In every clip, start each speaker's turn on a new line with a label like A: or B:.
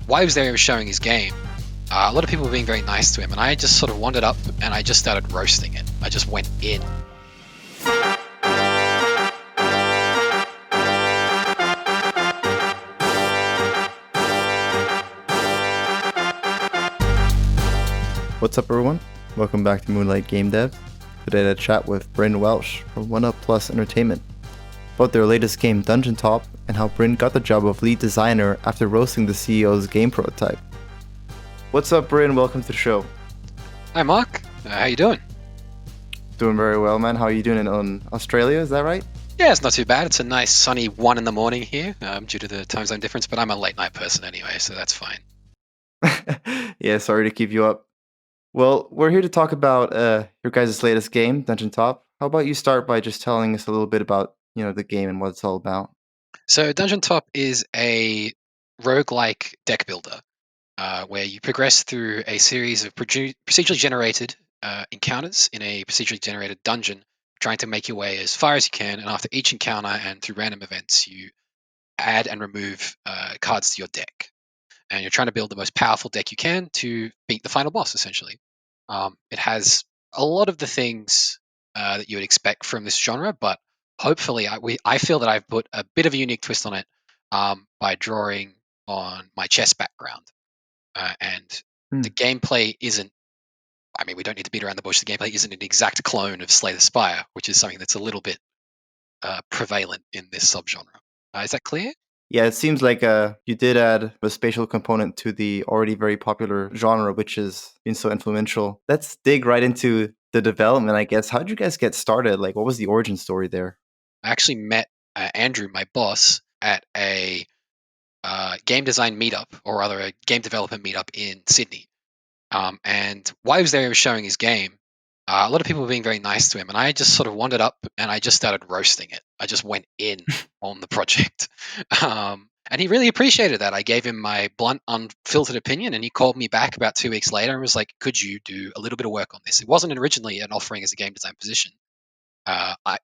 A: while he was there, he was showing his game. A lot of people were being very nice to him, and I just sort of wandered up and I just started roasting it. I just went in.
B: What's up, everyone? Welcome back to Moonlight Game Dev. Today I chat with Bryn Welch from 1UP Plus Entertainment about their latest game, Dungeon Top, and how Bryn got the job of lead designer after roasting the CEO's game prototype. What's up, Bryn? Welcome to the show.
A: Hi, Mark. How you doing?
B: Doing very well, man. How are you doing in Australia? Is that right?
A: Yeah, it's not too bad. It's a nice sunny 1 a.m. here due to the time zone difference, but I'm a late night person anyway, so that's fine.
B: Yeah, sorry to keep you up. Well, we're here to talk about your guys' latest game, Dungeon Top. How about you start by just telling us a little bit about, the game and what it's all about?
A: So Dungeon Top is a roguelike deck builder where you progress through a series of procedurally generated encounters in a procedurally generated dungeon, trying to make your way as far as you can, and after each encounter and through random events, you add and remove cards to your deck. And you're trying to build the most powerful deck you can to beat the final boss, essentially. It has a lot of the things that you would expect from this genre, but hopefully I feel that I've put a bit of a unique twist on it by drawing on my chess background. And the gameplay isn't, we don't need to beat around the bush. The gameplay isn't an exact clone of Slay the Spire, which is something that's a little bit prevalent in this subgenre. Is that clear?
B: Yeah, it seems like you did add a spatial component to the already very popular genre, which has been so influential. Let's dig right into the development, I guess. How did you guys get started? Like, what was the origin story there?
A: I actually met Andrew, my boss, at a game design meetup, or rather a game developer meetup in Sydney. And while he was there, he was showing his game. A lot of people were being very nice to him, and I just sort of wandered up and I just started roasting it. I just went in on the project. And he really appreciated that. I gave him my blunt, unfiltered opinion, and he called me back about 2 weeks later and was like, could you do a little bit of work on this? It wasn't originally an offering as a game design position.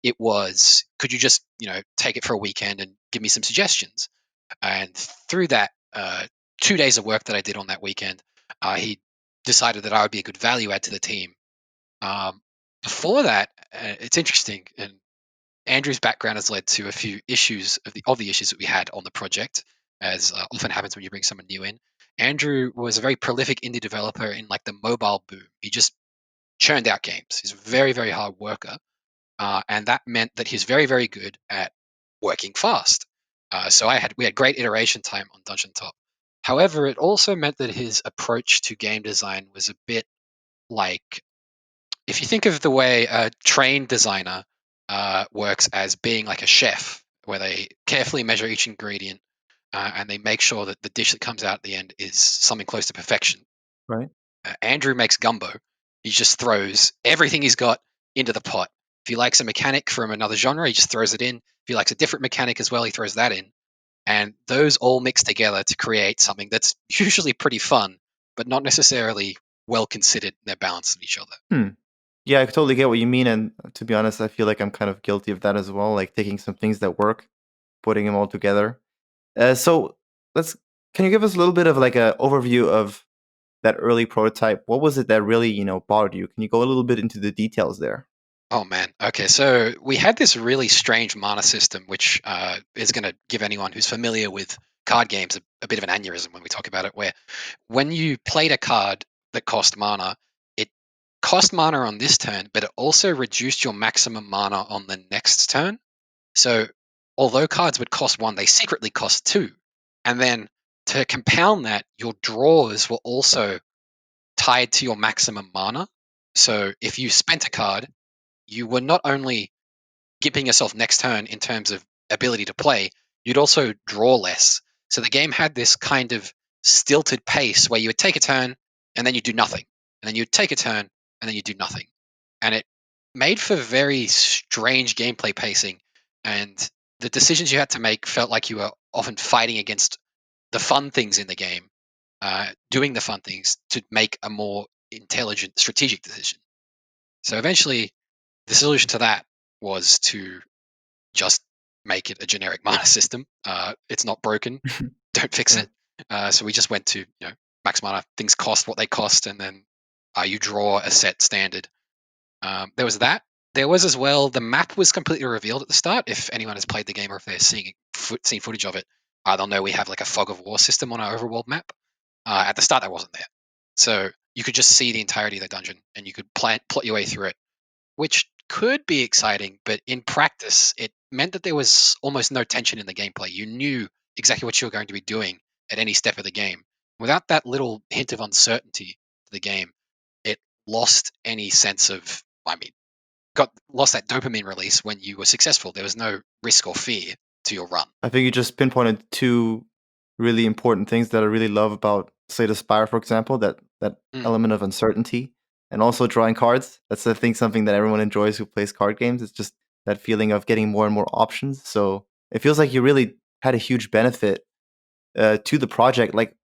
A: It was, could you just, take it for a weekend and give me some suggestions? And through that 2 days of work that I did on that weekend, he decided that I would be a good value add to the team. Before that, it's interesting, and Andrew's background has led to a few issues of the issues that we had on the project, as often happens when you bring someone new in. Andrew was a very prolific indie developer in like the mobile boom. He just churned out games. He's a very, very hard worker, and that meant that he's very, very good at working fast. So we had great iteration time on Dungeon Top. However, it also meant that his approach to game design was a bit like, if you think of the way a trained designer works as being like a chef, where they carefully measure each ingredient and they make sure that the dish that comes out at the end is something close to perfection.
B: Right.
A: Andrew makes gumbo. He just throws everything he's got into the pot. If he likes a mechanic from another genre, he just throws it in. If he likes a different mechanic as well, he throws that in. And those all mix together to create something that's usually pretty fun, but not necessarily well considered in their balance of each other.
B: Yeah, I totally get what you mean. And to be honest, I feel like I'm kind of guilty of that as well, like taking some things that work, putting them all together. So can you give us a little bit of like an overview of that early prototype? What was it that really, bothered you? Can you go a little bit into the details there?
A: Oh man. Okay, so we had this really strange mana system, which is going to give anyone who's familiar with card games a bit of an aneurysm when we talk about it, where when you played a card that cost mana, it cost mana on this turn, but it also reduced your maximum mana on the next turn. So although cards would cost 1, they secretly cost 2. And then to compound that, your draws were also tied to your maximum mana. So if you spent a card, you were not only giving yourself next turn in terms of ability to play, you'd also draw less. So the game had this kind of stilted pace where you would take a turn and then you do nothing. And then you'd take a turn and then you do nothing. And it made for very strange gameplay pacing. And the decisions you had to make felt like you were often fighting against the fun things in the game, doing the fun things to make a more intelligent strategic decision. So eventually, the solution to that was to just make it a generic mana system. It's not broken. Don't fix
B: Yeah.
A: it. So we just went to max mana. Things cost what they cost, and then you draw a set standard. There was that. There was as well, the map was completely revealed at the start. If anyone has played the game or if they're seen footage of it, they'll know we have like a fog of war system on our overworld map. At the start, that wasn't there. So you could just see the entirety of the dungeon and you could plot your way through it, which could be exciting, but in practice, it meant that there was almost no tension in the gameplay. You knew exactly what you were going to be doing at any step of the game. Without that little hint of uncertainty to the game, it lost any sense of, lost that dopamine release when you were successful. There was no risk or fear to your run.
B: I think you just pinpointed two really important things that I really love about Slay the Spire, for example, that element of uncertainty and also drawing cards. That's I think something that everyone enjoys who plays card games. It's just that feeling of getting more and more options. So it feels like you really had a huge benefit to the project. Like,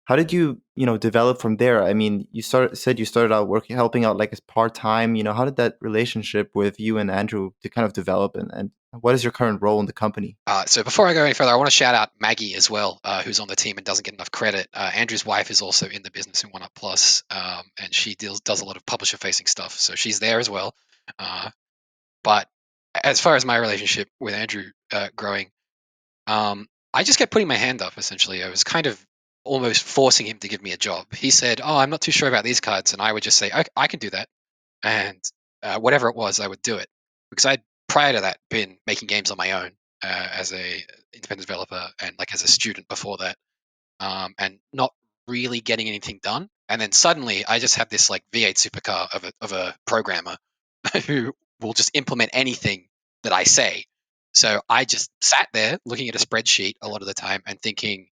B: how did you develop from there? I mean, said you started out working, helping out like as part time. How did that relationship with you and Andrew to kind of develop, and what is your current role in the company?
A: So before I go any further, I want to shout out Maggie as well, who's on the team and doesn't get enough credit. Andrew's wife is also in the business in 1UP Plus, and she does a lot of publisher-facing stuff, so she's there as well. But as far as my relationship with Andrew growing, I just kept putting my hand up, essentially. I was kind of almost forcing him to give me a job. He said, "Oh, I'm not too sure about these cards," and I would just say, I can do that. And whatever it was, I would do it. Because I'd, prior to that, been making games on my own as a independent developer and like as a student before that, and not really getting anything done. And then suddenly I just have this like V8 supercar of a programmer who will just implement anything that I say. So I just sat there looking at a spreadsheet a lot of the time and thinking,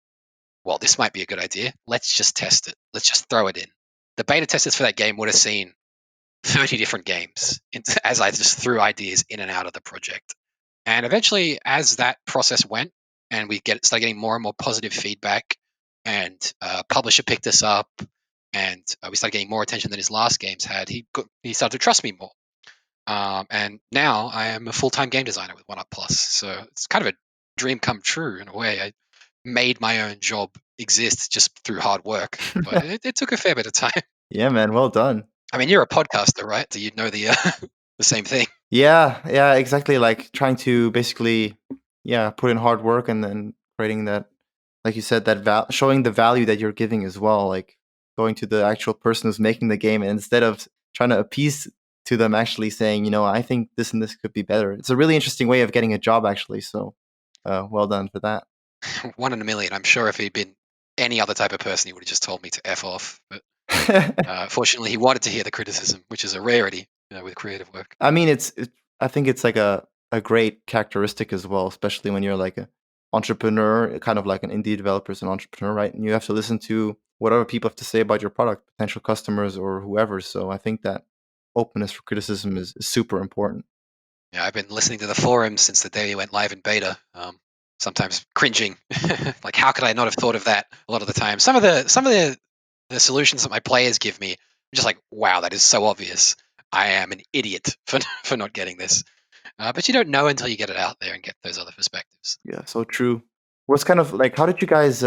A: well, this might be a good idea. Let's just test it. Let's just throw it in. The beta testers for that game would have seen 30 different games as I just threw ideas in and out of the project. And eventually, as that process went and we started getting more and more positive feedback, and publisher picked us up, and we started getting more attention than his last games had, he started to trust me more. And now I am a full-time game designer with 1UP Plus. So it's kind of a dream come true in a way. I made my own job exist just through hard work, but it took a fair bit of time.
B: Yeah, man, well done.
A: I mean, you're a podcaster, right? So you'd know the the same thing.
B: Yeah, exactly. Like trying to basically, put in hard work and then creating that, like you said, that showing the value that you're giving as well. Like going to the actual person who's making the game, and instead of trying to appease to them, actually saying, I think this and this could be better. It's a really interesting way of getting a job, actually. So, well done for that.
A: 1 in a million. I'm sure if he'd been any other type of person, he would have just told me to F off. But fortunately, he wanted to hear the criticism, which is a rarity with creative work.
B: I mean, I think it's like a great characteristic as well, especially when you're like an entrepreneur, kind of like an indie developer is an entrepreneur, right? And you have to listen to whatever people have to say about your product, potential customers or whoever. So I think that openness for criticism is super important.
A: Yeah, I've been listening to the forums since the day he went live in beta. Sometimes cringing, like how could I not have thought of that? A lot of the time, some of the solutions that my players give me, I'm just like, wow, that is so obvious. I am an idiot for not getting this. But you don't know until you get it out there and get those other perspectives.
B: Yeah, so true. What's kind of like, how did you guys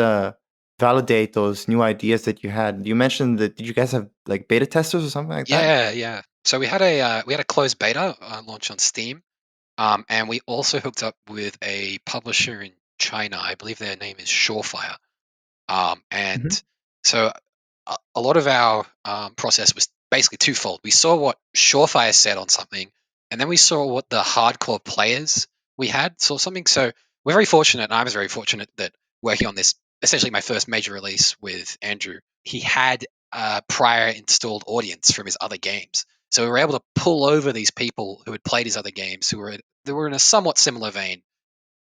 B: validate those new ideas that you had? You mentioned that, did you guys have like beta testers or something like that?
A: Yeah. So we had a closed beta launch on Steam, and we also hooked up with a publisher in China. I believe their name is Surefire. And
B: Mhm.
A: so a lot of our process was basically twofold. We saw what Surefire said on something, and then we saw what the hardcore players we had saw something. So we're very fortunate, and I was very fortunate that working on this, essentially my first major release with Andrew, he had a prior installed audience from his other games. So we were able to pull over these people who had played his other games, they were in a somewhat similar vein,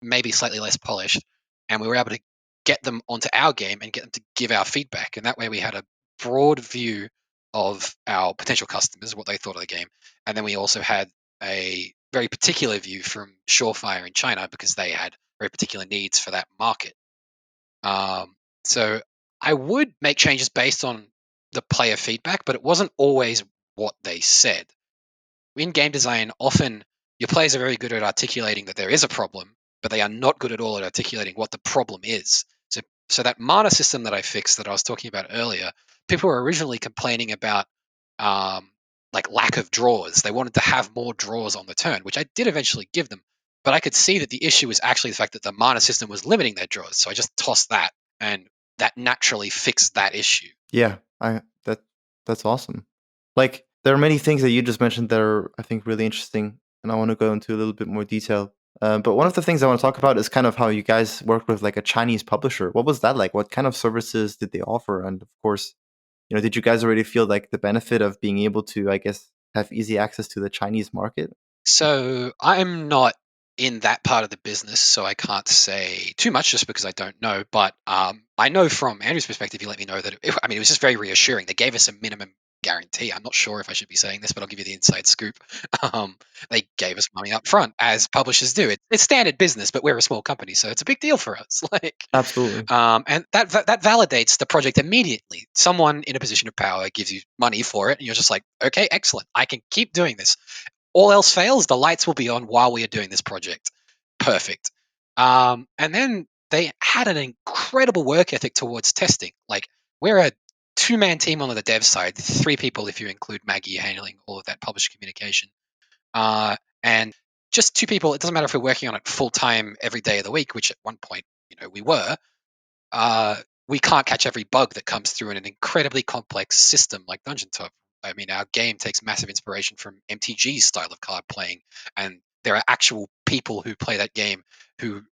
A: maybe slightly less polished, and we were able to get them onto our game and get them to give our feedback. And that way we had a broad view of our potential customers, what they thought of the game. And then we also had a very particular view from Surefire in China because they had very particular needs for that market. So I would make changes based on the player feedback, but it wasn't always what they said. In game design, often your players are very good at articulating that there is a problem, but they are not good at all at articulating what the problem is. So So that mana system that I fixed that I was talking about earlier, people were originally complaining about um, like lack of draws. They wanted to have more draws on the turn, which I did eventually give them. But I could see that the issue was actually the fact that the mana system was limiting their draws. So I just tossed that, and that naturally fixed that issue.
B: Yeah, that's awesome. Like there are many things that you just mentioned that are I think really interesting, and I want to go into a little bit more detail. But one of the things I want to talk about is kind of how you guys worked with like a Chinese publisher. What was that like? What kind of services did they offer? And of course, did you guys already feel like the benefit of being able to, I guess, have easy access to the Chinese market?
A: So I'm not in that part of the business, so I can't say too much just because I don't know. But I know from Andrew's perspective, he let me know that I mean, it was just very reassuring. They gave us a minimum guarantee. I'm not sure if I should be saying this, but I'll give you the inside scoop. Um, they gave us money up front, as publishers do. It's standard business, but we're a small company, so it's a big deal for us.
B: Absolutely.
A: And that validates the project immediately. Someone in a position of power gives you money for it, and you're just like, okay, excellent. I can keep doing this. All else fails, the lights will be on while we are doing this project. Perfect. And then they had an incredible work ethic towards testing. Like, we're a two-man team on the dev side, three people if you include Maggie handling all of that publisher communication. And just two people. It doesn't matter if we're working on it full time every day of the week, which at one point, we were. uh, we can't catch every bug that comes through in an incredibly complex system like Dungeon Top. I mean, our game takes massive inspiration from MTG's style of card playing, and there are actual people who play that game who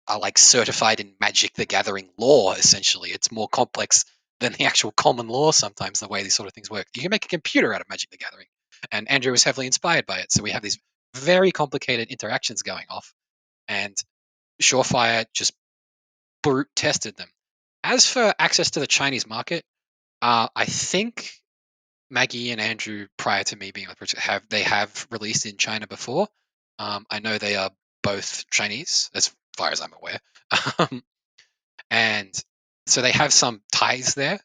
A: are like certified in Magic the Gathering lore, essentially. It's more complex than the actual common law sometimes, the way these sort of things work. You can make a computer out of Magic the Gathering, and Andrew was heavily inspired by it. So we have these very complicated interactions going off, and Surefire just brute tested them. As for access to the Chinese market, I think Maggie and Andrew, prior to me being on the project, have released in China before. I know they are both Chinese, as far as I'm aware, um, and so they have some ties there.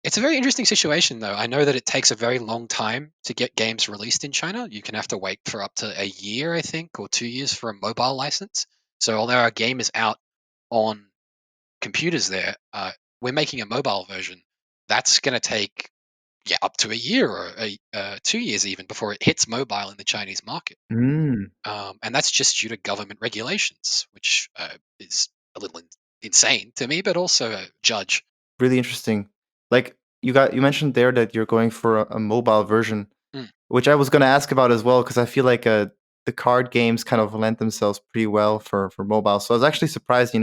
A: It's a very interesting situation, though. I know that it takes a very long time to get games released in China. You can have to wait for up to a year, I think, or 2 years for a mobile license. So although our game is out on computers there, we're making a mobile version. That's going to take up to a year or 2 years even before it hits mobile in the Chinese market.
B: Mm.
A: And that's just due to government regulations, which is a little insane to me, but also a judge.
B: Really interesting. Like you mentioned there that you're going for a mobile version,
A: Mm.
B: which I was going to ask about as well because I feel like the card games kind of lend themselves pretty well for mobile. So I was actually surprised.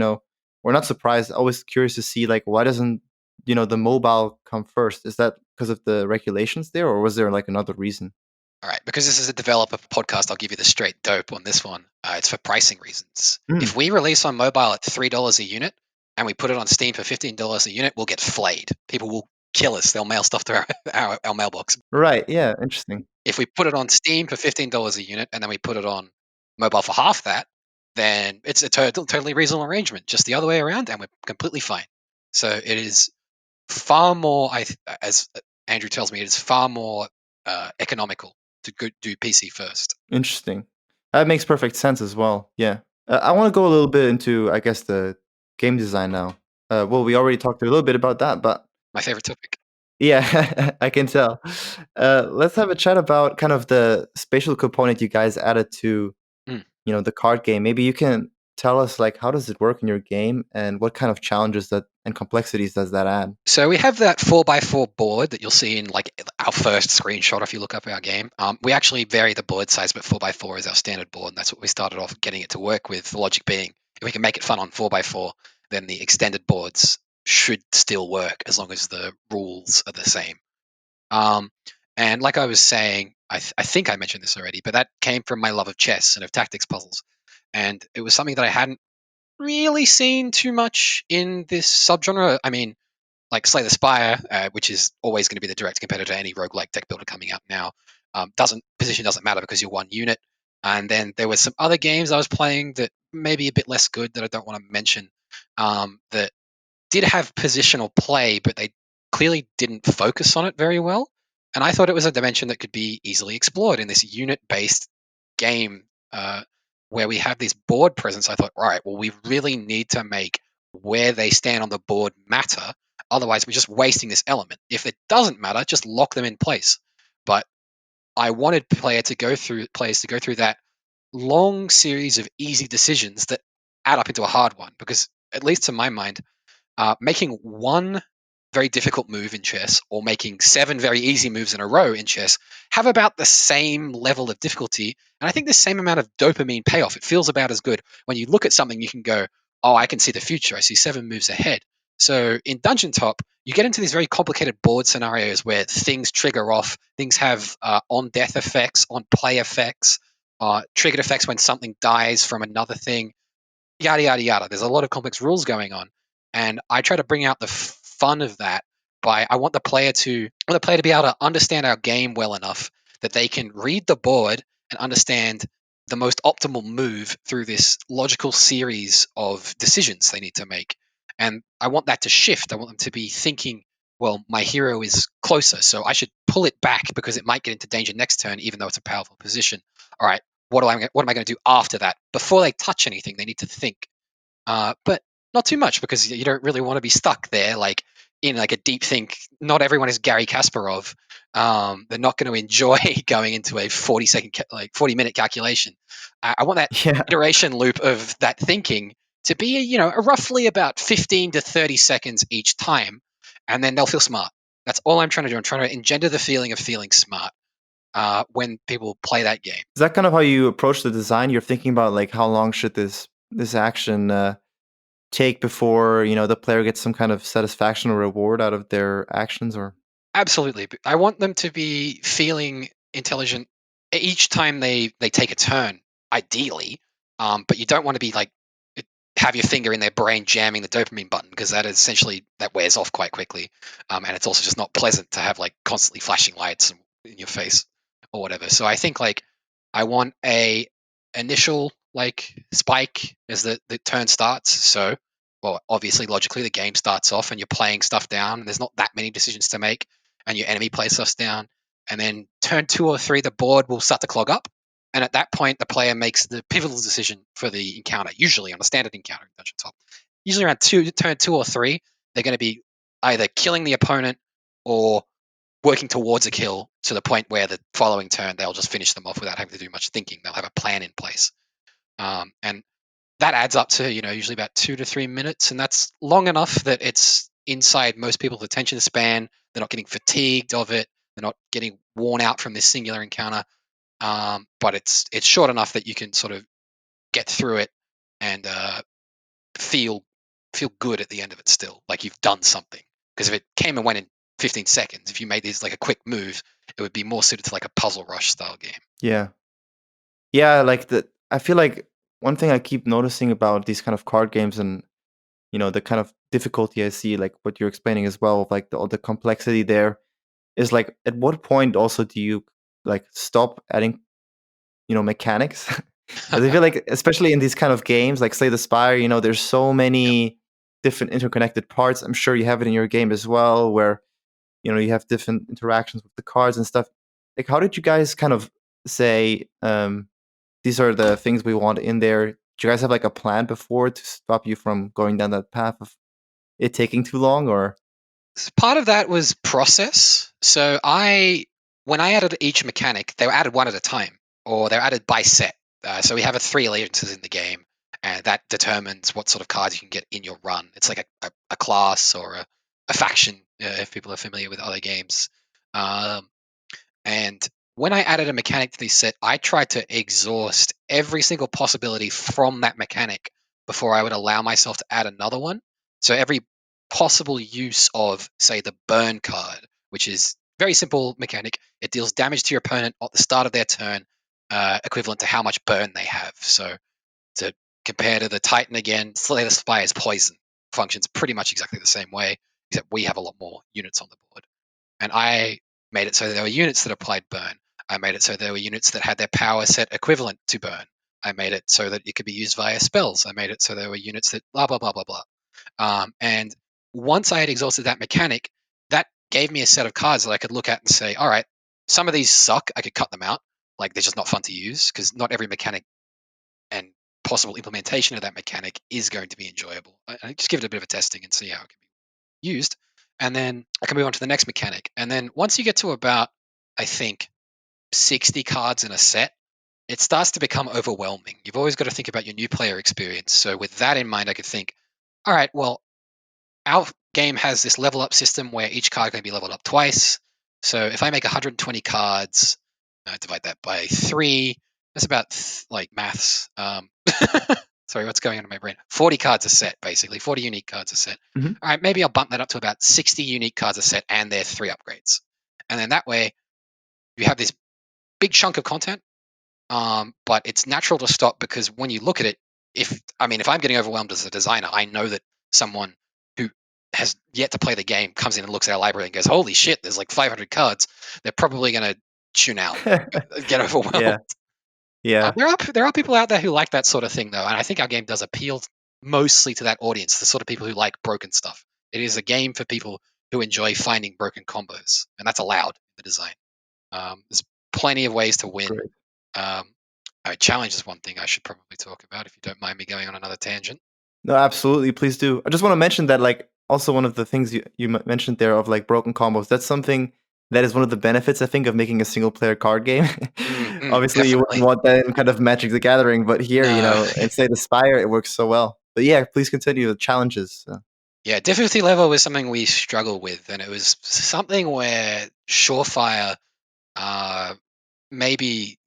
B: Or not surprised. Always curious to see like why doesn't the mobile come first? Is that because of the regulations there, or was there like another reason?
A: All right, because this is a developer podcast, I'll give you the straight dope on this one. It's for pricing reasons.
B: Mm.
A: If we release on mobile at $3 a unit and we put it on Steam for $15 a unit, we'll get flayed. People will kill us. They'll mail stuff to our mailbox.
B: Right. Yeah. Interesting.
A: If we put it on Steam for $15 a unit and then we put it on mobile for half that, then it's a totally reasonable arrangement. Just the other way around, and we're completely fine. So it is far more, as Andrew tells me, it is far more economical to do PC first.
B: Interesting. That makes perfect sense as well. Yeah. I want to go a little bit into, I guess, the game design now. Well, we already talked a little bit about that, but
A: My favorite topic.
B: yeah, I can tell. Let's have a chat about kind of the spatial component you guys added to,
A: Mm.
B: the card game. Maybe you can tell us like how does it work in your game and what kind of challenges that and complexities does that add?
A: So we have that 4x4 board that you'll see in like our first screenshot if you look up our game. We actually vary the board size, but 4x4 is our standard board, and that's what we started off getting it to work with. The logic being, if we can make it fun on 4x4, then the extended boards should still work as long as the rules are the same. And like I was saying, I think I mentioned this already, but that came from my love of chess and of tactics puzzles. And it was something that I hadn't really seen too much in this subgenre. I mean, like Slay the Spire, which is always going to be the direct competitor to any roguelike deck builder coming out now, doesn't matter because you're one unit. And then there were some other games I was playing that maybe a bit less good that I don't want to mention, that did have positional play, but they clearly didn't focus on it very well. And I thought it was a dimension that could be easily explored in this unit-based game, where we have this board presence. I thought, all right, well, we really need to make where they stand on the board matter. Otherwise, we're just wasting this element. If it doesn't matter, just lock them in place. But I wanted players to go through that long series of easy decisions that add up into a hard one. Because at least to my mind, making one very difficult move in chess or making 7 very easy moves in a row in chess have about the same level of difficulty, and I think the same amount of dopamine payoff. It feels about as good. When you look at something, you can go, oh, I can see the future. I see 7 moves ahead. So in Dungeon Top, you get into these very complicated board scenarios where things trigger off, things have on-death effects, on-play effects, triggered effects when something dies from another thing, yada yada yada. There's a lot of complex rules going on, and I try to bring out the fun of that by I want the player to be able to understand our game well enough that they can read the board and understand the most optimal move through this logical series of decisions they need to make. And I want that to shift. I want them to be thinking, well, my hero is closer, so I should pull it back because it might get into danger next turn, even though it's a powerful position. All right, what am I going to do after that? Before they touch anything, they need to think. But not too much, because you don't really want to be stuck there, like in like a deep think. Not everyone is Gary Kasparov. They're not going to enjoy going into a 40-minute calculation. I want that
B: Yeah.
A: iteration loop of that thinking to be, roughly about 15 to 30 seconds each time, and then they'll feel smart. That's all I'm trying to do. I'm trying to engender the feeling of feeling smart when people play that game.
B: Is that kind of how you approach the design? You're thinking about like how long should this action take before the player gets some kind of satisfaction or reward out of their actions, or
A: Absolutely. I want them to be feeling intelligent each time they take a turn, ideally. But you don't want to be like have your finger in their brain jamming the dopamine button, because that wears off quite quickly. And it's also just not pleasant to have like constantly flashing lights in your face or whatever. So I think like I want a initial like spike as the turn starts. So well, obviously logically the game starts off and you're playing stuff down and there's not that many decisions to make, and your enemy plays stuff down. And then turn 2 or 3, the board will start to clog up. And at that point, the player makes the pivotal decision for the encounter, usually on a standard encounter in Dungeon Top. Usually around turn 2 or 3, they're going to be either killing the opponent or working towards a kill, to the point where the following turn, they'll just finish them off without having to do much thinking. They'll have a plan in place. And that adds up to, usually about 2 to 3 minutes. And that's long enough that it's inside most people's attention span. They're not getting fatigued of it. They're not getting worn out from this singular encounter. But it's short enough that you can sort of get through it and feel good at the end of it still, like you've done something. Because if it came and went in 15 seconds, if you made this like a quick move, it would be more suited to like a puzzle rush style game.
B: yeah, yeah. Like I feel like one thing I keep noticing about these kind of card games, and the kind of difficulty I see, like what you're explaining as well, of like all the complexity there, is like at what point also do you like stop adding mechanics? Because I feel like, especially in these kind of games, like Slay the Spire, there's so
A: Yep.
B: many different interconnected parts. I'm sure you have it in your game as well, where you have different interactions with the cards and stuff. Like, how did you guys kind of say these are the things we want in there? Do you guys have like a plan before to stop you from going down that path of it taking too long, or?
A: Part of that was process. So when I added each mechanic, they were added one at a time, or they're added by set. So we have 3 allegiances in the game, and that determines what sort of cards you can get in your run. It's like a class or a faction, if people are familiar with other games. Um, and when I added a mechanic to this set, I tried to exhaust every single possibility from that mechanic before I would allow myself to add another one. So every possible use of, say, the burn card, which is very simple mechanic. It deals damage to your opponent at the start of their turn, equivalent to how much burn they have. So to compare to the Titan again, Slay the Spire's poison functions pretty much exactly the same way, except we have a lot more units on the board. And I made it so there were units that applied burn. I made it so there were units that had their power set equivalent to burn. I made it so that it could be used via spells. I made it so there were units that blah, blah, blah, blah, blah. And once I had exhausted that mechanic, that gave me a set of cards that I could look at and say, all right, some of these suck. I could cut them out. Like, they're just not fun to use, because not every mechanic and possible implementation of that mechanic is going to be enjoyable. I just give it a bit of a testing and see how it can be used. And then I can move on to the next mechanic. And then once you get to about, I think, 60 cards in a set, it starts to become overwhelming. You've always got to think about your new player experience. So with that in mind, I could think, all right, well, our game has this level up system where each card can be leveled up twice. So if I make 120 cards, divide that by 3, that's about like maths. Sorry, what's going on in my brain? 40 cards a set, basically. 40 unique cards a set.
B: Mhm.
A: All right, maybe I'll bump that up to about 60 unique cards a set and their 3 upgrades. And then that way, you have this big chunk of content, but it's natural to stop because when you look at it, if I'm getting overwhelmed as a designer, I know that someone who has yet to play the game comes in and looks at our library and goes, "Holy shit, there's like 500 cards." They're probably going to tune out, get overwhelmed.
B: Yeah. Yeah.
A: There are people out there who like that sort of thing, though, and I think our game does appeal mostly to that audience, the sort of people who like broken stuff. It is a game for people who enjoy finding broken combos, and that's allowed in the design. There's plenty of ways to win.
B: Great.
A: Challenge is one thing I should probably talk about if you don't mind me going on another tangent.
B: No, absolutely. Please do. I just want to mention that, like, also one of the things you mentioned there of like broken combos. That's something that is one of the benefits I think of making a single player card game. Obviously, you wouldn't
A: Definitely.
B: want that in kind of Magic the Gathering, but here,
A: No.
B: in say the Spire, it works so well. But yeah, please continue the challenges.
A: Yeah, difficulty level was something we struggled with, and it was something where Surefire maybe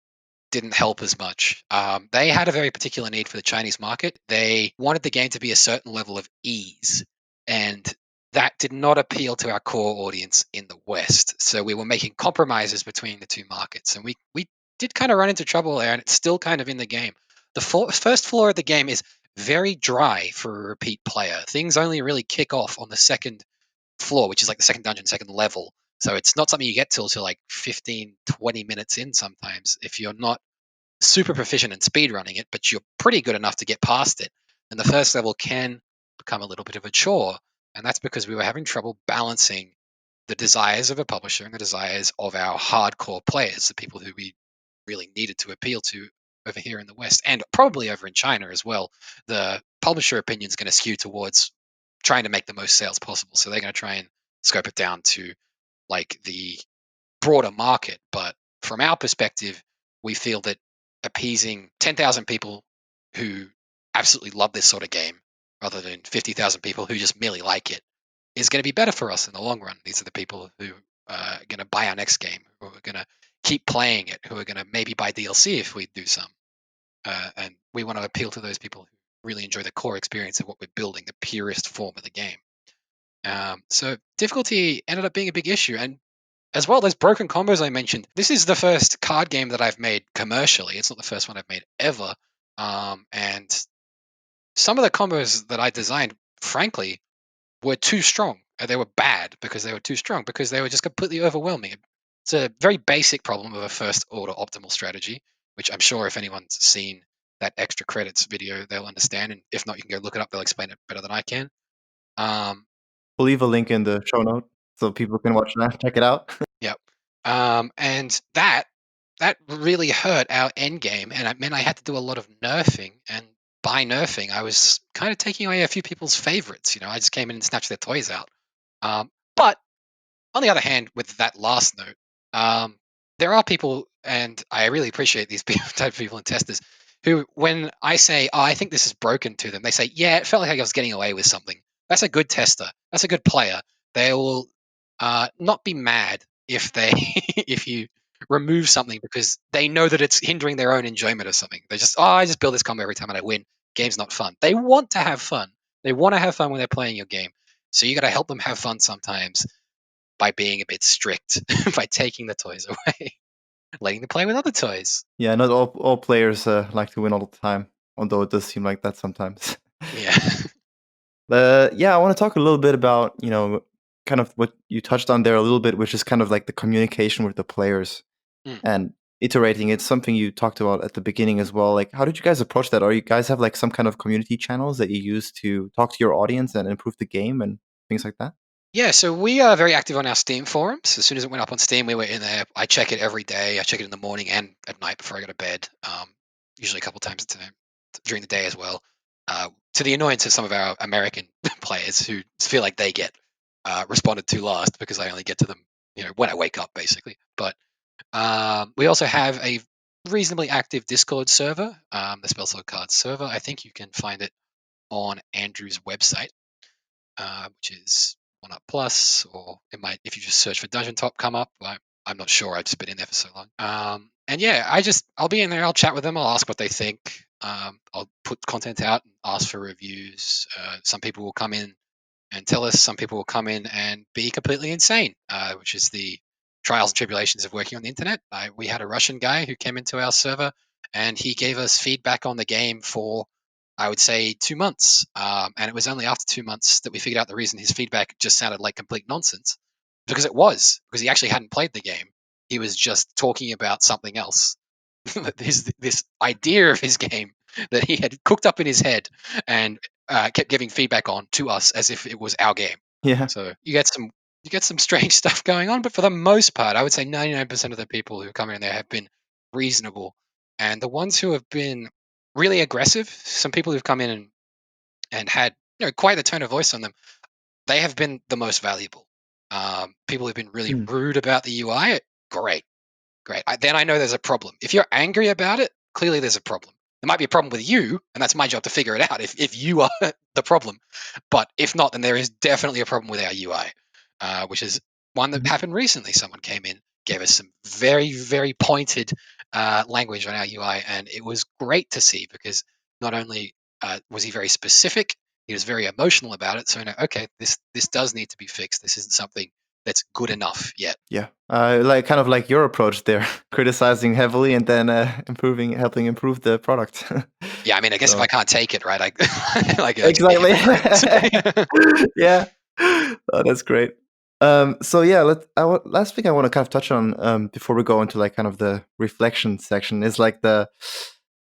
A: didn't help as much. They had a very particular need for the Chinese market. They wanted the game to be a certain level of ease, and that did not appeal to our core audience in the West. So we were making compromises between the two markets, and we did kind of run into trouble there, and it's still kind of in the game. The first floor of the game is very dry for a repeat player. Things only really kick off on the second floor, which is like the second dungeon, second level. So it's not something you get till like 15, 20 minutes in sometimes if you're not super proficient in speedrunning it, but you're pretty good enough to get past it. And the first level can become a little bit of a chore. And that's because we were having trouble balancing the desires of a publisher and the desires of our hardcore players, the people who we really needed to appeal to over here in the West and probably over in China as well. The publisher opinion is going to skew towards trying to make the most sales possible. So they're going to try and scope it down to like the broader market. But from our perspective, we feel that appeasing 10,000 people who absolutely love this sort of game rather than 50,000 people who just merely like it is going to be better for us in the long run. These are the people who are going to buy our next game, who are going to keep playing it, who are going to maybe buy DLC if we do some. And we want to appeal to those people who really enjoy the core experience of what we're building, the purest form of the game. So difficulty ended up being a big issue. And as well, those broken combos I mentioned, this is the first card game that I've made commercially. It's not the first one I've made ever. And some of the combos that I designed, frankly, were too strong. They were bad because they were too strong, because they were just completely overwhelming. It's a very basic problem of a first order optimal strategy, which I'm sure if anyone's seen that extra credits video, they'll understand. And if not, you can go look it up. They'll explain it better than I can. Um,
B: We'll leave a link in the show note so people can watch that. Check it out.
A: Yep. And that really hurt our end game, and it meant I had to do a lot of nerfing. And by nerfing, I was kind of taking away a few people's favorites. I just came in and snatched their toys out. But on the other hand, with that last note, there are people, and I really appreciate these type of people and testers, who, when I say, "Oh, I think this is broken," to them, they say, "Yeah, it felt like I was getting away with something." That's a good tester. That's a good player. They will not be mad if they if you remove something because they know that it's hindering their own enjoyment of something. They just, "Oh, I just build this combo every time and I win. Game's not fun." They want to have fun. They want to have fun when they're playing your game. So you got to help them have fun sometimes by being a bit strict, by taking the toys away, letting them play with other toys.
B: Yeah, not all players like to win all the time, although it does seem like that sometimes.
A: Yeah.
B: But yeah, I want to talk a little bit about, kind of what you touched on there a little bit, which is kind of like the communication with the players
A: Mm.
B: and iterating. It's something you talked about at the beginning as well. Like, how did you guys approach that? Are you guys have like some kind of community channels that you use to talk to your audience and improve the game and things like that?
A: Yeah, so we are very active on our Steam forums. As soon as it went up on Steam, we were in there. I check it every day. I check it in the morning and at night before I go to bed, usually a couple times a day. during the day as well, to the annoyance of some of our American players who feel like they get responded to last because I only get to them, when I wake up, basically. But we also have a reasonably active Discord server, the Spellsword Cards server. I think you can find it on Andrew's website, which is One Up Plus, or it might, if you just search for Dungeon Top, come up. I'm not sure. I've just been in there for so long. And yeah, I'll be in there. I'll chat with them. I'll ask what they think. I'll put content out and ask for reviews. Some people will come in and tell us. Some people will come in and be completely insane, which is the trials and tribulations of working on the internet. We had a Russian guy who came into our server, and he gave us feedback on the game for, I would say, 2 months. And it was only after 2 months that we figured out the reason his feedback just sounded like complete nonsense, because he actually hadn't played the game. He was just talking about something else. This idea of his game that he had cooked up in his head and kept giving feedback on to us as if it was our game.
B: Yeah.
A: So you get some strange stuff going on, but for the most part, I would say 99% of the people who come in there have been reasonable, and the ones who have been really aggressive, some people who've come in and had quite a tone of voice on them, they have been the most valuable. People who've been really
B: Hmm.
A: rude about the UI, great. Then I know there's a problem. If you're angry about it, clearly there's a problem. There might be a problem with you, and that's my job to figure it out if you are the problem. But if not, then there is definitely a problem with our UI, which is one that
B: Mhm.
A: happened recently. Someone came in, gave us some very, very pointed language on our UI, and it was great to see, because not only was he very specific, he was very emotional about it. So, okay, this does need to be fixed. This isn't something that's good enough yet.
B: Yeah, like kind of like your approach there, criticizing heavily and then helping improve the product.
A: Yeah, I mean, I guess if I
B: So
A: can't take it, right, I just be a
B: exactly.
A: hypocrite.
B: Yeah, oh, that's great. So yeah, last thing I want to kind of touch on before we go into like kind of the reflection section is like the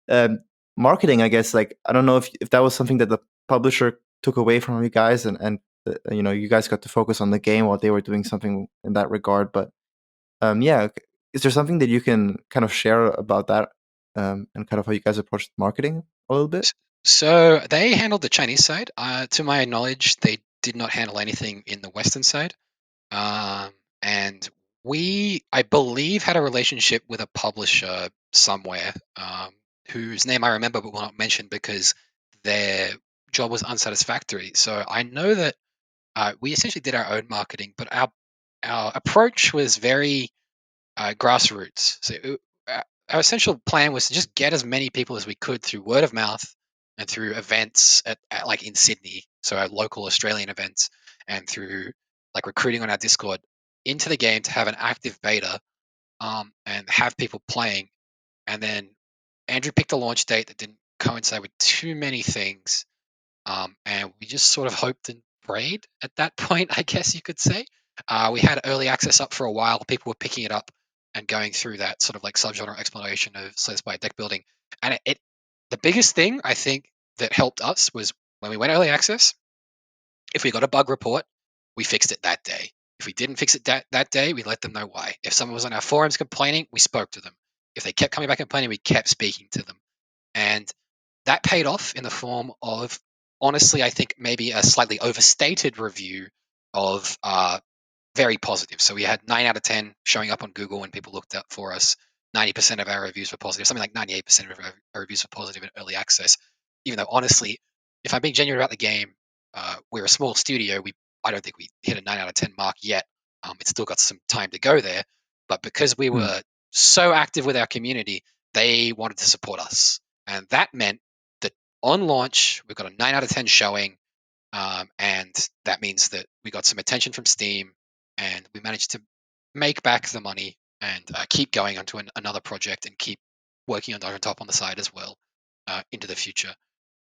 B: um, marketing. I guess like I don't know if that was something that the publisher took away from you guys, and you guys got to focus on the game while they were doing something in that regard. But yeah, is there something that you can kind of share about that and kind of how you guys approached marketing a little bit?
A: So they handled the Chinese side. To my knowledge, they did not handle anything in the Western side. And we, I believe, had a relationship with a publisher somewhere, whose name I remember but will not mention because their job was unsatisfactory. So I know that we essentially did our own marketing, but our approach was very grassroots. So our essential plan was to just get as many people as we could through word of mouth and through events at like in Sydney, so our local Australian events, and through like recruiting on our Discord into the game to have an active beta, and have people playing. And then Andrew picked a launch date that didn't coincide with too many things, and we just sort of hoped and prayed at that point, I guess you could say. We had early access up for a while. People were picking it up and going through that sort of like subgenre exploration of Slaves by deck building. And the biggest thing I think that helped us was when we went early access, if we got a bug report, we fixed it that day. If we didn't fix it that day, we let them know why. If someone was on our forums complaining, we spoke to them. If they kept coming back complaining, we kept speaking to them. And that paid off in the form of, honestly, I think maybe a slightly overstated review of very positive. So we had 9 out of 10 showing up on Google when people looked up for us. 90% of our reviews were positive. Something like 98% of our reviews were positive in early access. Even though, honestly, if I'm being genuine about the game, we're a small studio. I don't think we hit a 9 out of 10 mark yet. It's still got some time to go there. But because we
B: Hmm.
A: were so active with our community, they wanted to support us. And that meant that on launch, we've got a 9 out of 10 showing. And that means that we got some attention from Steam, and we managed to make back the money and keep going onto another project and keep working on Dungeon Top on the side as well into the future.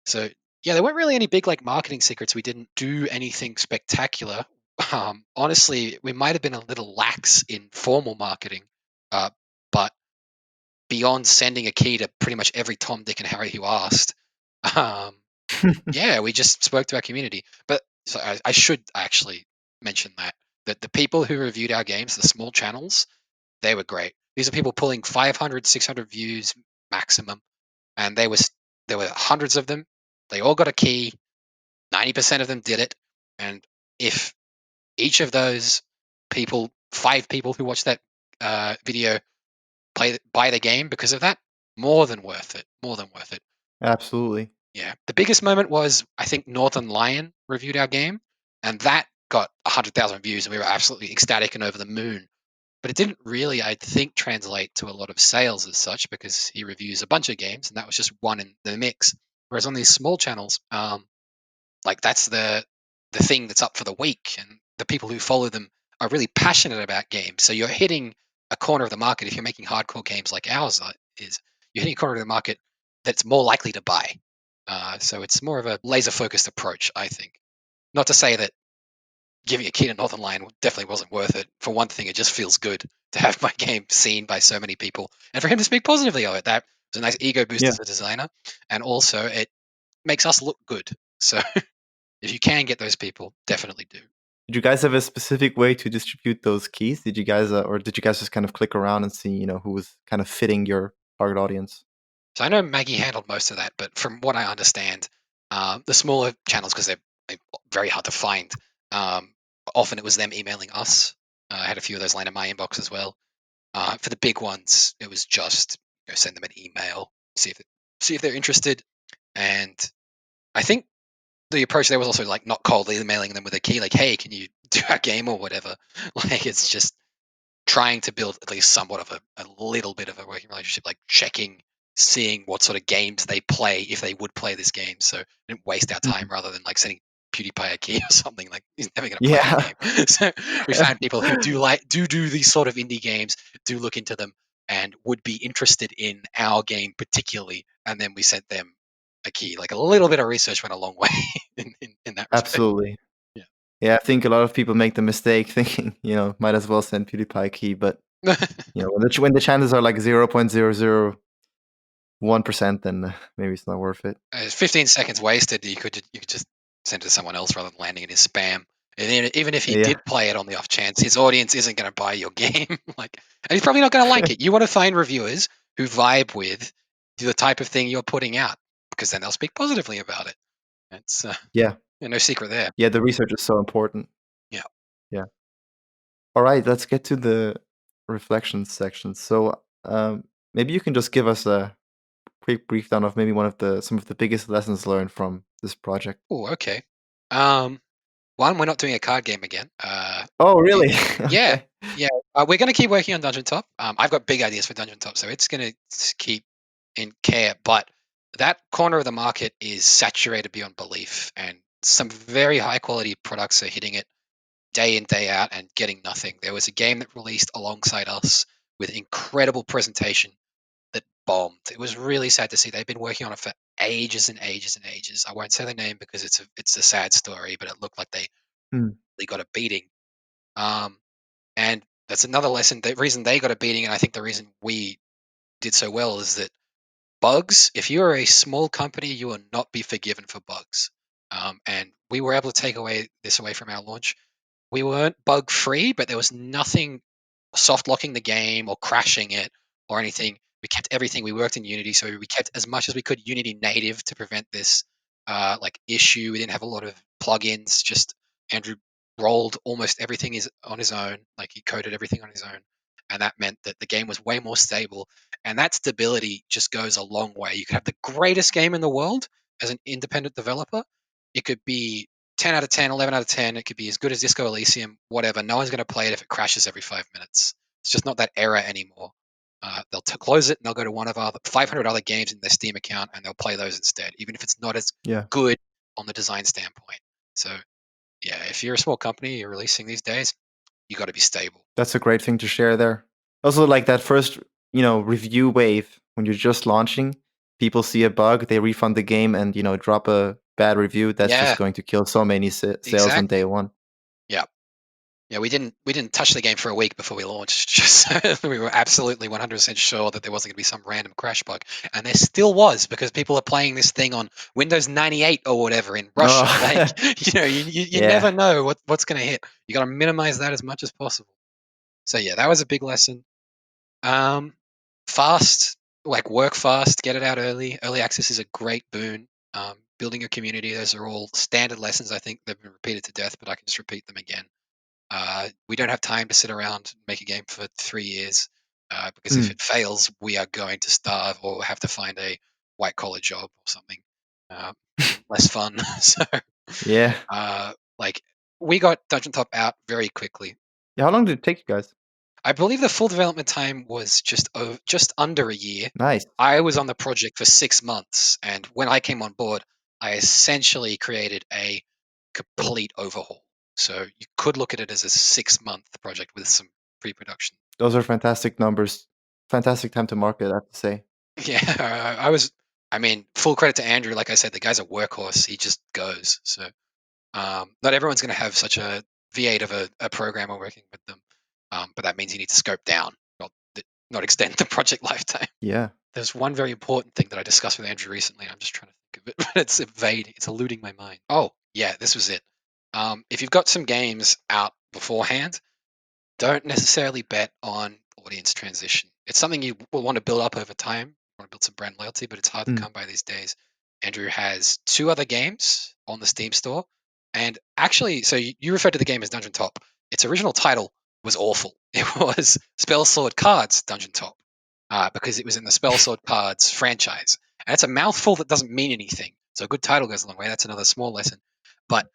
A: So yeah, there weren't really any big like marketing secrets. We didn't do anything spectacular. Honestly, we might have been a little lax in formal marketing, but beyond sending a key to pretty much every Tom, Dick, and Harry who asked, um, yeah, we just spoke to our community. But so I should actually mention that the people who reviewed our games, the small channels, they were great. These are people pulling 500, 600 views maximum, and they were There were hundreds of them. They all got a key. 90% of them did it. And if each of those people, 5 people who watched that video, buy the game because of that, more than worth it. More than worth it.
B: Absolutely.
A: Yeah. The biggest moment was, I think, Northern Lion reviewed our game, and that got 100,000 views, and we were absolutely ecstatic and over the moon. But it didn't really, I think, translate to a lot of sales as such, because he reviews a bunch of games, and that was just one in the mix. Whereas on these small channels, like that's the thing that's up for the week, and the people who follow them are really passionate about games. So you're hitting a corner of the market if you're making hardcore games like ours is. You're hitting a corner of the market that's more likely to buy. So it's more of a laser focused approach, I think. Not to say that giving a key to Northern Lion definitely wasn't worth it. For one thing, it just feels good to have my game seen by so many people, and for him to speak positively of it. That was a nice ego boost
B: Yeah.
A: as a designer, and also it makes us look good. So if you can get those people, definitely do.
B: Did you guys have a specific way to distribute those keys? Did you guys, or did you guys just kind of click around and see, who was kind of fitting your target audience?
A: So I know Maggie handled most of that, but from what I understand, the smaller channels, because they're very hard to find, often it was them emailing us. I had a few of those land in my inbox as well. For the big ones, it was just send them an email, see if they're interested, and I think the approach there was also like not coldly emailing them with a key, like, hey, can you do our game or whatever. Like it's just trying to build at least somewhat of a little bit of a working relationship, like checking, seeing what sort of games they play, if they would play this game. So didn't waste our time
B: Mhm.
A: rather than like sending PewDiePie a key or something. Like he's never going to play our
B: Yeah.
A: game. So we found people who do these sort of indie games, do look into them, and would be interested in our game particularly. And then we sent them a key. Like a little bit of research went a long way in that respect.
B: Absolutely.
A: Yeah.
B: Yeah, I think a lot of people make the mistake thinking, might as well send PewDiePie a key, but when the chances are like 0.001%, then maybe it's not worth it.
A: 15 seconds wasted. You could just send it to someone else rather than landing in his spam. And even if he
B: Yeah.
A: did play it on the off chance, his audience isn't going to buy your game. Like, and he's probably not going to like it. You want to find reviewers who vibe with the type of thing you're putting out, because then they'll speak positively about it. It's
B: Yeah.
A: no secret there.
B: Yeah, the research is so important.
A: Yeah.
B: Yeah. All right, let's get to the reflections section. So, maybe you can just give us a quick breakdown of maybe some of the biggest lessons learned from this project.
A: Oh, okay. Um, One, we're not doing a card game again.
B: Oh, really?
A: Yeah,
B: Okay.
A: yeah. We're going to keep working on Dungeon Top. I've got big ideas for Dungeon Top, so it's going to keep in care. But that corner of the market is saturated beyond belief, and some very high quality products are hitting it day in, day out, and getting nothing. There was a game that released alongside us with incredible presentation that bombed. It was really sad to see. They've been working on it for ages and ages and ages. I won't say the name because it's a sad story, but it looked like they
B: Hmm.
A: really got a beating. Um, and that's another lesson. The reason they got a beating, and I think the reason we did so well, is that bugs, if you're a small company, you will not be forgiven for bugs. And we were able to take this away from our launch. We weren't bug free, but there was nothing soft locking the game or crashing it or anything. We kept everything. We worked in Unity, so we kept as much as we could Unity native to prevent this like issue. We didn't have a lot of plugins. Just Andrew rolled almost everything is on his own. Like he coded everything on his own, and that meant that the game was way more stable. And that stability just goes a long way. You could have the greatest game in the world as an independent developer. It could be 10 out of 10, 11 out of 10. It could be as good as Disco Elysium, whatever. No one's going to play it if it crashes every 5 minutes. It's just not that era anymore. They'll close it and they'll go to one of our 500 other games in their Steam account and they'll play those instead, even if it's not as
B: Yeah,
A: good on the design standpoint. So, yeah, if you're a small company you're releasing these days, you got to be stable.
B: that's a great thing to share there. Also, like that first, review wave when you're just launching, people see a bug, they refund the game, and drop a bad review. That's just
A: Yeah,
B: going to kill so many sales on day
A: exactly.
B: one.
A: Yeah. Yeah, we didn't touch the game for a week before we launched. Just so we were absolutely 100% sure that there wasn't going to be some random crash bug, and there still was, because people are playing this thing on Windows 98 or whatever in Russia. Like,
B: Oh,
A: you
B: yeah.
A: never know what's going to hit. You got to minimize that as much as possible. So yeah, that was a big lesson. Um, Fast. like work fast, get it out early. Early access is a great boon. Building your community, those are all standard lessons. I think they've been repeated to death, but I can just repeat them again. We don't have time to sit around and make a game for 3 years because if
B: Hmm.
A: it fails, we are going to starve or have to find a white collar job or something less fun. So,
B: Yeah.
A: like, we got Dungeon Top out very quickly.
B: Yeah. How long did it take you guys?
A: I believe the full development time was just under a year.
B: Nice.
A: I was on the project for 6 months, and when I came on board, I essentially created a complete overhaul. So you could look at it as a 6-month project with some pre-production.
B: Those are fantastic numbers. Fantastic time to market, I have to say.
A: Yeah, I mean, full credit to Andrew. Like I said, the guy's a workhorse. He just goes. So not everyone's going to have such a V8 of a programmer working with them, but that means you need to scope down, not extend the project lifetime.
B: Yeah.
A: There's one very important thing that I discussed with Andrew recently. I'm just trying to think of it, but it's evading. It's eluding my mind. Oh, yeah, this was it. If you've got some games out beforehand, don't necessarily bet on audience transition. It's something you will want to build up over time. You want to build some brand loyalty, but it's hard to
B: Hmm.
A: come by these days. Andrew has 2 other games on the Steam store. And actually, so you referred to the game as Dungeon Top. Its original title was awful. It was Spell Sword Cards Dungeon Top because it was in the Spell Sword Cards franchise. And it's a mouthful that doesn't mean anything. So a good title goes a long way. That's another small lesson. But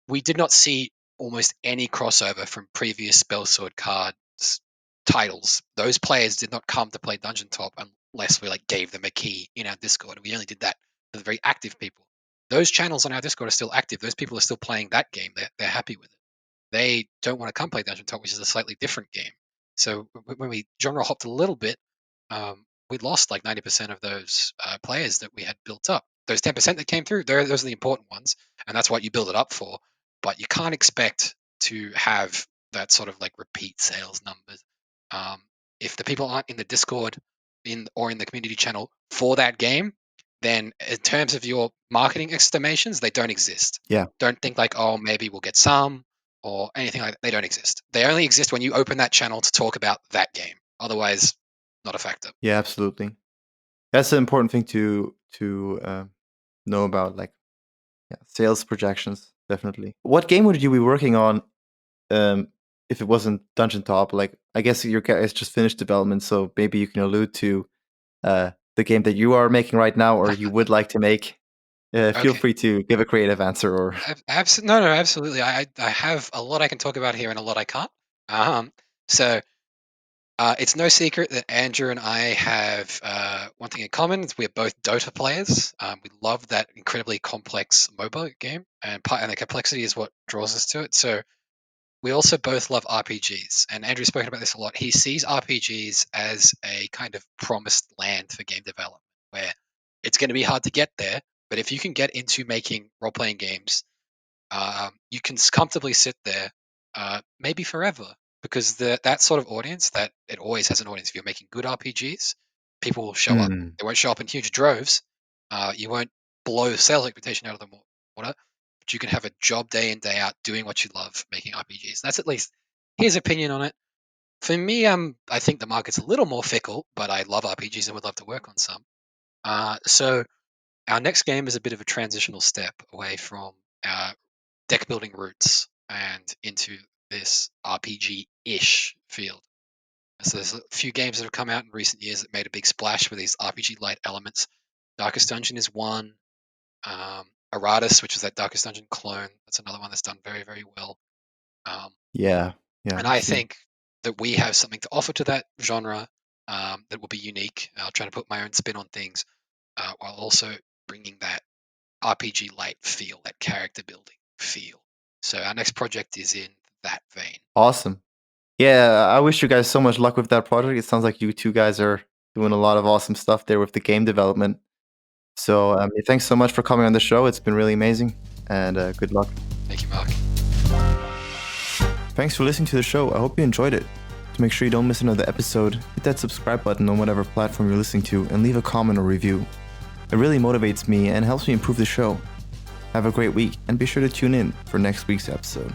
A: we did not see almost any crossover from previous Spell Sword Cards titles. Those players did not come to play Dungeon Top unless we gave them a key in our Discord. We only did that for the very active people. Those channels on our Discord are still active. Those people are still playing that game. They're happy with it. They don't want to come play Dungeon Top, which is a slightly different game. So when we genre hopped a little bit, we lost 90% of those players that we had built up. Those 10% that came through, those are the important ones, and that's what you build it up for. But you can't expect to have that sort of repeat sales numbers. If the people aren't in the Discord or in the community channel for that game, then in terms of your marketing estimations, they don't exist.
B: Yeah.
A: Don't think oh, maybe we'll get some or anything like that. They don't exist. They only exist when you open that channel to talk about that game. Otherwise, not a factor.
B: Yeah, absolutely. That's an important thing to know about, sales projections, definitely. What game would you be working on if it wasn't Dungeon Top? I guess your guys just finished development, so maybe you can allude to the game that you are making right now or you would like to make. Feel
A: Okay.
B: free to give a creative answer or...
A: No, absolutely. I have a lot I can talk about here and a lot I can't. So it's no secret that Andrew and I have one thing in common. We're both Dota players. We love that incredibly complex MOBA game, and the complexity is what draws us to it. So we also both love RPGs, and Andrew's spoken about this a lot. He sees RPGs as a kind of promised land for game development, where it's going to be hard to get there, but if you can get into making role-playing games, you can comfortably sit there, maybe forever, because that sort of audience, that it always has an audience. If you're making good RPGs, people will show up.
B: Hmm.
A: They won't show up in huge droves. You won't blow sales expectation out of the water, but you can have a job day in, day out doing what you love, making RPGs. That's at least his opinion on it. For me, I think the market's a little more fickle, but I love RPGs and would love to work on some. So our next game is a bit of a transitional step away from our deck building roots and into this RPG-ish field. So there's a few games that have come out in recent years that made a big splash with these RPG-light elements. Darkest Dungeon is one. Aratus, which is that Darkest Dungeon clone, that's another one that's done very, very well.
B: Yeah.
A: And I think that we have something to offer to that genre that will be unique. I'll try to put my own spin on things while also bringing that RPG light feel, that character building feel. So our next project is in that vein.
B: Awesome. Yeah, I wish you guys so much luck with that project. It sounds like you two guys are doing a lot of awesome stuff there with the game development. So thanks so much for coming on the show. It's been really amazing, and good luck.
A: Thank you, Mark.
B: Thanks for listening to the show. I hope you enjoyed it. To make sure you don't miss another episode, hit that subscribe button on whatever platform you're listening to and leave a comment or review. It really motivates me and helps me improve the show. Have a great week, and be sure to tune in for next week's episode.